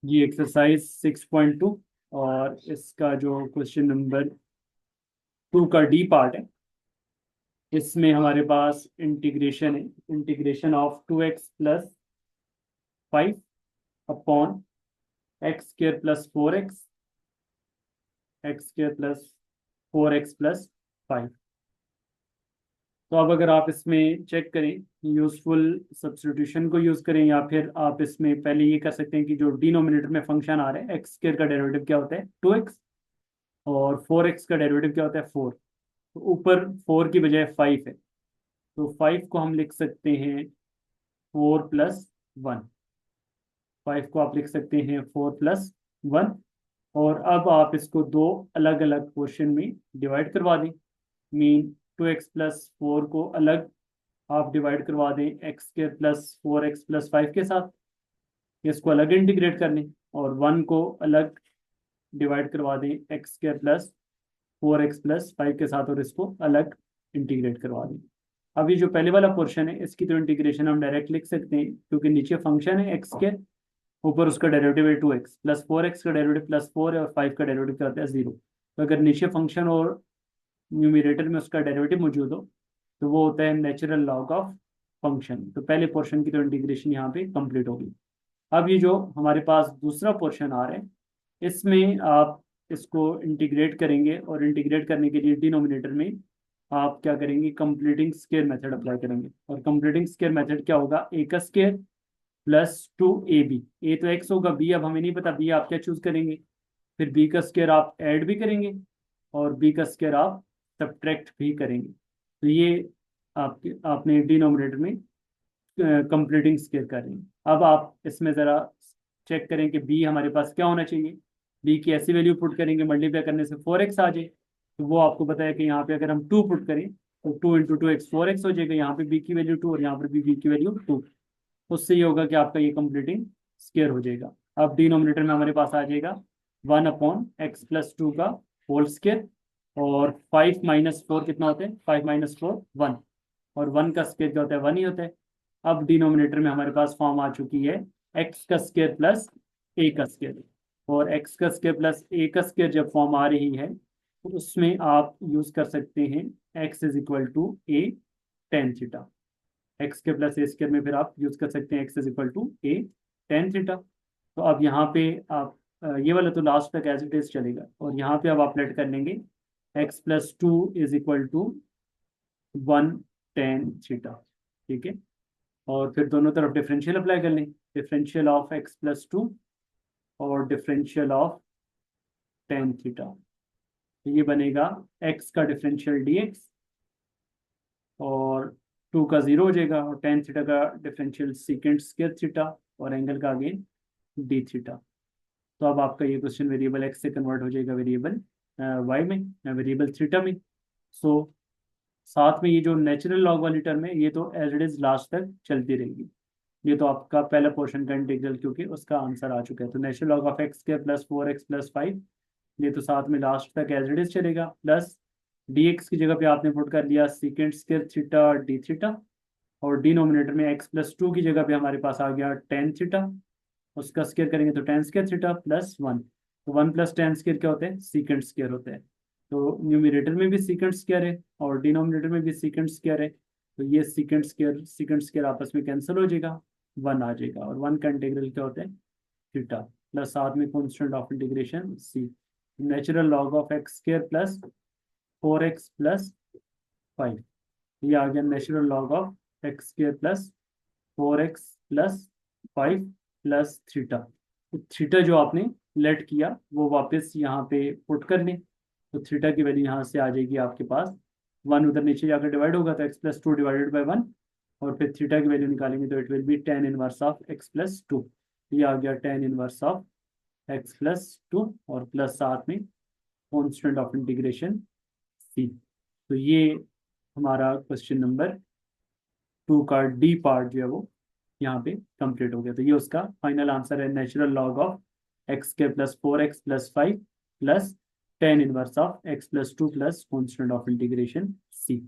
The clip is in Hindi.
ये एक्सरसाइज 6.2 और इसका जो क्वेश्चन नंबर 2 का डी पार्ट है, इसमें हमारे पास इंटीग्रेशन है। Integration of 2x+5 upon x² + 4x, x² + 4x + 5। तो अब अगर आप इसमें चेक करें, यूजफुल सब्स्टिट्यूशन को यूज करें, या फिर आप इसमें पहले ये कर सकते हैं कि जो डिनोमिनेटर में फंक्शन आ रहा है x² का डेरिवेटिव क्या होता है 2x, और 4x का डेरिवेटिव क्या होता है 4। तो ऊपर 4 की बजाय 5 है, तो 5 को हम लिख सकते हैं 4+1। 5 को आप लिख सकते हैं 4+1। और अब आप इसको दो अलग अलग पोर्शन में डिवाइड करवा दें। मीन 2x+4 को अलग आप डिवाइड करवा दें x² + 4x + 5 के साथ, इसको अलग इंटीग्रेट कर लें। और 1 को अलग डिवाइड करवा दें x²+ 4x + 5 के साथ, और इसको अलग इंटीग्रेट करवा दें। अब ये जो पहले वाला पोर्शन है, इसकी तो इंटीग्रेशन हम डायरेक्ट लिख सकते हैं, क्योंकि नीचे फंक्शन है x², ऊपर उसका डेरिवेटिव है 2x, +4x का डेरिवेटिव +4 है, और 5 का डेरिवेटिव क्या होता है 0। तो अगर नीचे फंक्शन और न्यूमिरेटर में उसका डेरिवेटिव मौजूद हो, तो वो होता है नेचुरल लॉग ऑफ फंक्शन। तो पहले पोर्शन की तो इंटीग्रेशन यहाँ पे कंप्लीट होगी। अब ये जो हमारे पास दूसरा पोर्शन आ रहा है, इसमें आप इसको इंटीग्रेट करेंगे, और इंटीग्रेट करने के लिए डिनोमिनेटर में आप क्या करेंगे, कंप्लीटिंग स्क्वायर मेथड अप्लाई करेंगे। और कंप्लीटिंग स्क्वायर मेथड क्या होगा, a²+2ab। ए तो x होगा, b अब हमें नहीं पता, b आप क्या चूज करेंगे। फिर b का स्क्वायर आप ऐड भी करेंगे, और b का स्क्वायर आप सब्ट्रैक्ट भी करेंगे। तो ये आपने डिनोमिनेटर में कंप्लीटिंग स्क्वायर कर रहे हैं। अब आप इसमें ज़रा चेक करें कि b हमारे पास क्या होना चाहिए। b की ऐसी वैल्यू पुट करेंगे, मल्टीप्लाई करने से 4x आ जाए। तो वो आपको पता है कि यहाँ पे अगर हम 2 पुट करें, तो 2 × 2x 4x हो जाएगा। यहाँ पे b की वैल्यू 2, और यहाँ पर भी b की वैल्यू 2। उससे ये होगा कि आपका ये कंप्लीटिंग स्क्वायर हो जाएगा। अब डिनोमिनेटर में हमारे पास आ जाएगा 1/x+2 का होल स्क्वायर, और 5 - 4 कितना होता है, 5 - 4 1, और 1 का स्क्वायर क्या होता है 1 ही होता है। अब डिनोमिनेटर में हमारे पास फॉर्म आ चुकी है x का स्क्वायर प्लस a का स्क्वायर। और x का स्क्वायर प्लस a का स्क्वायर जब फॉर्म आ रही है, तो उसमें आप यूज कर सकते हैं x = a tan theta. X के प्लस ए स्क्वायर में फिर आप यूज कर सकते हैं x = a tan थीटा। तो अब यहाँ पे आप ये वाला तो लास्ट तक एज इट इज चलेगा, और यहाँ पे अब आप लेट कर लेंगे x+2 = 1 tan थीटा। ठीक है, और फिर दोनों तरफ डिफरेंशियल अप्लाई कर लें। डिफरेंशियल ऑफ x+2 और डिफरेंशियल ऑफ tan थीटा। तो ये बनेगा x का डिफरेंशियल dx, और 2 का 0 हो जाएगा, और tan थीटा का डिफरेंशियल सीकेंट स्क्वायर थीटा, और एंगल का अगेन d थीटा। तो अब आपका ये क्वेश्चन वेरिएबल x से कन्वर्ट हो जाएगा वेरिएबल y में, वेरिएबल थीटा में। सो साथ में ये जो नेचुरल लॉग वाली टर्म है, ये तो एज इट इज लास्ट तक चलती रहेगी। ये तो आपका पहला पोर्शन का इंटीग्रल, क्योंकि उसका आंसर आ चुका है। तो natural log of x² + 4x + 5, ये तो साथ में लास्ट तक एज इट इज चलेगा। प्लस dx की जगह पे आपने पुट कर लिया secant square theta d theta, और डिनोमिनेटर में x+2 की जगह पे हमारे पास आ गया tan थीटा। उसका स्क्वायर करेंगे तो tan² थीटा +1। तो 1 + tan² क्या होता है, सीकेंट स्क्वायर होता है। तो न्यूमिनेटर में भी सीकेंट स्क्वायर है, और डिनोमिनेटर में भी सीकेंट स्क्वायर है। तो ये सीकेंट स्क्वायर आपस में कैंसिल हो जाएगा, 1 आ जाएगा। और 1 का इंटीग्रल क्या होता है थीटा, प्लस साथ में constant of integration c। Natural log of x² + 4x + 5। ये आ गया natural log of x² + 4x + 5 + theta. तो थीटा जो आपने लेट किया वो वापस यहाँ पे पुट कर लें। तो थीटा की वैल्यू यहाँ से आ जाएगी आपके पास 1, उधर नीचे जाकर डिवाइड होगा तो x+2 / 1, और फिर थीटा की वैल्यू निकालेंगे तो it will be tan−1 of x+2। ये आ गया tan−1 ऑफ x+2, और प्लस साथ में कॉन्स्टेंट ऑफ इंटीग्रेशन c। तो ये हमारा क्वेश्चन नंबर 2 का डी पार्ट जो है वो यहाँ पे कंप्लीट हो गया। तो ये उसका फाइनल आंसर है, natural log of x² + 4x + 5 + tan−1 of x+2 plus constant of integration c।